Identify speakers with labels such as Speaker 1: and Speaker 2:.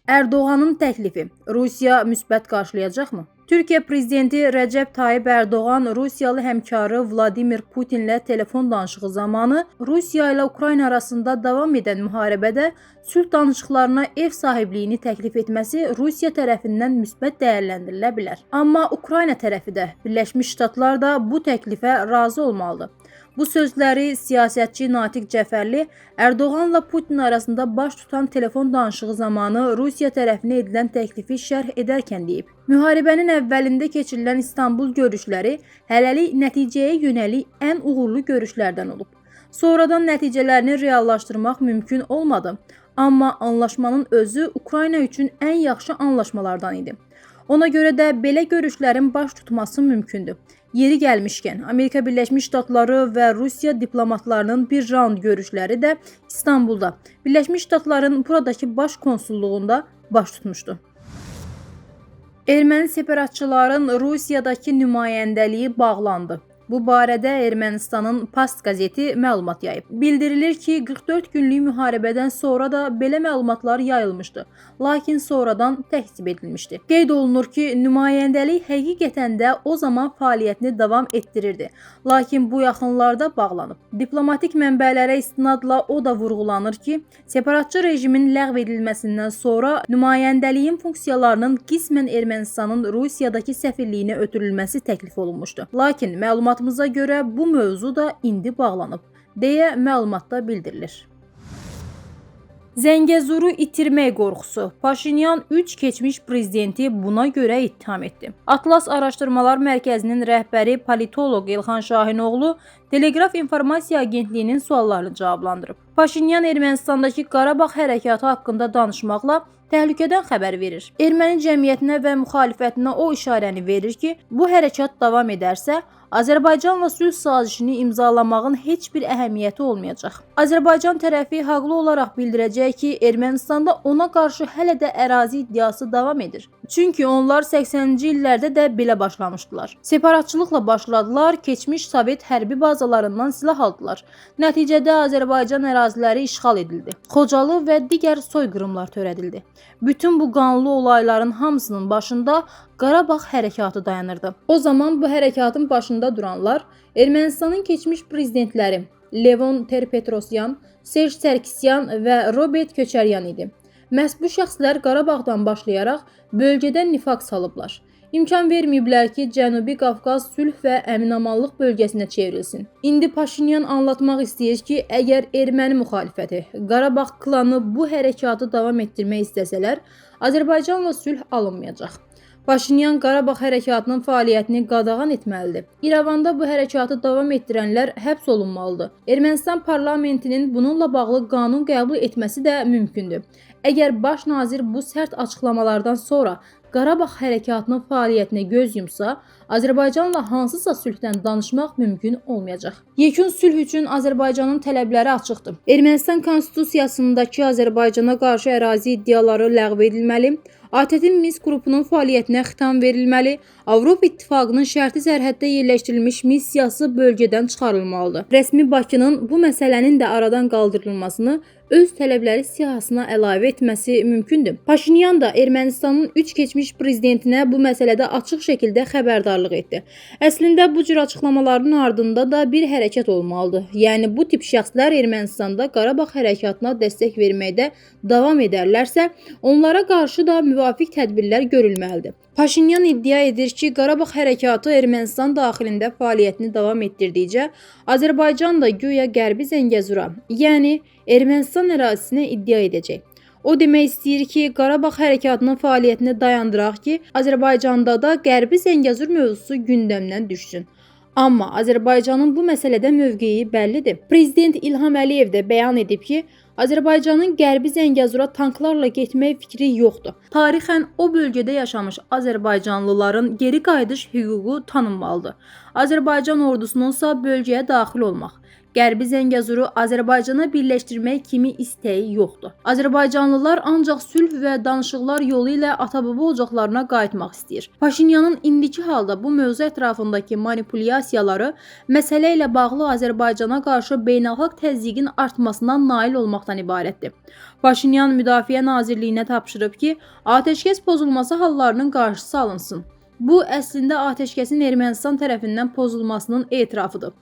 Speaker 1: Erdoğanın təklifi Rusiya müsbət qarşılayacaqmı? Türkiyə prezidenti Rəcəb Tayyip Erdoğan Rusiyalı həmkarı Vladimir Putinlə telefon danışığı zamanı Rusiya ilə Ukrayna arasında davam edən müharibədə sülh danışıqlarına ev sahibliyini təklif etməsi Rusiya tərəfindən müsbət dəyərləndirilə bilər. Amma Ukrayna tərəfi də, Birləşmiş Ştatlar da bu təklifə razı olmalıdır. Bu sözləri siyasətçi Natiq Cəfərli Erdoğanla Putin arasında baş tutan telefon danışığı zamanı Rusiya tərəfinə edilən təklifi şərh edərkən deyib. Müharibənin əvvəlində keçirilən İstanbul görüşləri hələlik nəticəyə yönəlik ən uğurlu görüşlərdən olub. Sonradan nəticələrini reallaşdırmaq mümkün olmadı. Amma anlaşmanın özü Ukrayna üçün ən yaxşı anlaşmalardan idi. Ona görə də belə görüşlərin baş tutması mümkündür. Yeri gəlmişkən, Amerika Birləşmiş Ştatları və Rusiya diplomatlarının bir raund görüşləri də İstanbulda, Birləşmiş Ştatların buradakı baş konsulluğunda baş tutmuşdu. Erməni separatçıların Rusiyadakı nümayəndəliyi bağlandı. Bu barədə Ermənistanın Past qəzeti məlumat yayıb. Bildirilir ki, 44 günlük müharibədən sonra da belə məlumatlar yayılmışdı, lakin sonradan təkzib edilmişdi. Qeyd olunur ki, nümayəndəlik həqiqətən də o zaman fəaliyyətini davam etdirirdi, lakin bu yaxınlarda bağlanıb. Diplomatik mənbələrə istinadla o da vurğulanır ki, separatçı rejimin ləğv edilməsindən sonra nümayəndəliyin funksiyalarının qismən Ermənistanın Rusiyadakı səfirliyinə ötürülməsi təklif olunmuşdu. Lakin məlumatımıza görə bu mövzu da indi bağlanıb, deyə məlumatda bildirilir. Zəngəzuru itirmək qorxusu. Paşinyan 3 keçmiş prezidenti buna görə ittiham etdi. Atlas Araşdırmalar Mərkəzinin rəhbəri politoloq İlxan Şahinoğlu Teleqraf İnformasiya Agentliyinin suallarını cavablandırıb. Paşinyan Ermənistandakı Qarabağ hərəkatı haqqında danışmaqla təhlükədən xəbər verir. Erməni cəmiyyətinə və müxalifətinə o işarəni verir ki, bu hərəkat davam edərsə, Azərbaycanla sülh sazişini imzalamağın heç bir əhəmiyyəti olmayacaq. Azərbaycan tərəfi haqlı olaraq bildirəcək ki, Ermənistanda ona qarşı hələ də ərazi iddiası davam edir. Çünki onlar 80-ci illərdə də belə başlamışdılar. Separatçılıqla başladılar, keçmiş Sovet hərbi bazalarından silah aldılar. Nəticədə Azərbaycan əraziləri işğal edildi. Xocalı və digər soyqırımlar törədildi. Bütün bu qanlı olayların hamısının başında Qarabağ hərəkatı dayanırdı. O zaman bu hərəkatın başında duranlar Ermənistanın keçmiş prezidentləri Levon Ter-Petrosyan, Serj Sarkisyan və Robert Köçəryan idi. Məhz bu şəxslər Qarabağdan başlayaraq bölgədə nifaq salıblar. İmkan verməyiblər ki, Cənubi Qafqaz sülh və əminamanlıq bölgəsinə çevrilsin. İndi Paşinyan anlatmaq istəyir ki, əgər erməni müxalifəti, Qarabağ klanı bu hərəkatı davam etdirmək istəsələr, Azərbaycanla sülh alınmayacaq. Paşinyan Qarabağ hərəkatının fəaliyyətini qadağan etməlidir. İrəvanda bu hərəkatı davam etdirənlər həbs olunmalıdır. Ermənistan parlamentinin bununla bağlı qanun qəbul etməsi də mümkündür. Əgər baş nazir bu sərt açıqlamalardan sonra Qarabağ hərəkatının fəaliyyətinə göz yumsa, Azərbaycanla hansısa sülhdən danışmaq mümkün olmayacaq. Yekun sülh üçün Azərbaycanın tələbləri açıqdır. Ermənistan konstitusiyasındakı Azərbaycana qarşı ərazi iddiaları ləğv edilməli, ATƏT-in Minsk qrupunun fəaliyyətinə xitam verilməli, Avropa İttifaqının şərti sərhəddə yerləşdirilmiş missiyası bölgədən çıxarılmalıdır. Rəsmi Bakının bu məsələnin də aradan qaldırılmasını öz tələbləri siyahısına əlavə etməsi mümkündür. Paşinyan da Ermənistanın 3 keçmiş prezidentinə bu məsələdə açıq şəkildə xəbərdarlıq etdi. Əslində bu cür açıqlamaların ardında da bir hərəkət olmalıdır. Yəni bu tip şəxslər Ermənistanda Qarabağ hərəkatına dəstək verməkdə davam edərlərsə, onlara qarşı da müvafiq tədbirlər görülməlidir. Paşinyan iddia edir ki, Qarabağ hərəkatı Ermənistan daxilində fəaliyyətini davam etdirdikcə, Azərbaycan da güya Qərbi Zəngəzura, yəni Ermənistan ərazisinə iddia edəcək. O demək istəyir ki, Qarabağ hərəkatının fəaliyyətini dayandıraq ki, Azərbaycanda da Qərbi Zəngəzur mövzusu gündəmdən düşsün. Amma Azərbaycanın bu məsələdə mövqeyi bəllidir. Prezident İlham Əliyev də bəyan edib ki, Azərbaycanın Qərbi Zəngəzura tanklarla getmək fikri yoxdur. Tarixən o bölgədə yaşamış Azərbaycanlıların geri qayıdış hüququ tanınmalıdır. Azərbaycan ordusununsa bölgəyə daxil olmaq, Qərbi Zəngəzuru Azərbaycana birləşdirmək kimi istəyi yoxdur. Azərbaycanlılar ancaq sülh və danışıqlar yolu ilə ata-baba ocaqlarına qayıtmaq istəyir. Paşinyanın indiki halda bu mövzu ətrafındakı manipulyasiyaları məsələ ilə bağlı Azərbaycana qarşı beynəlxalq təzyiqin artmasına nail olmaqdan ibarətdir. Paşinyan Müdafiə Nazirliyinə tapşırıb ki, atəşkəs pozulması hallarının qarşısı alınsın. Bu əslində atəşkəsin Ermənistan tərəfindən pozulmasının etirafıdır.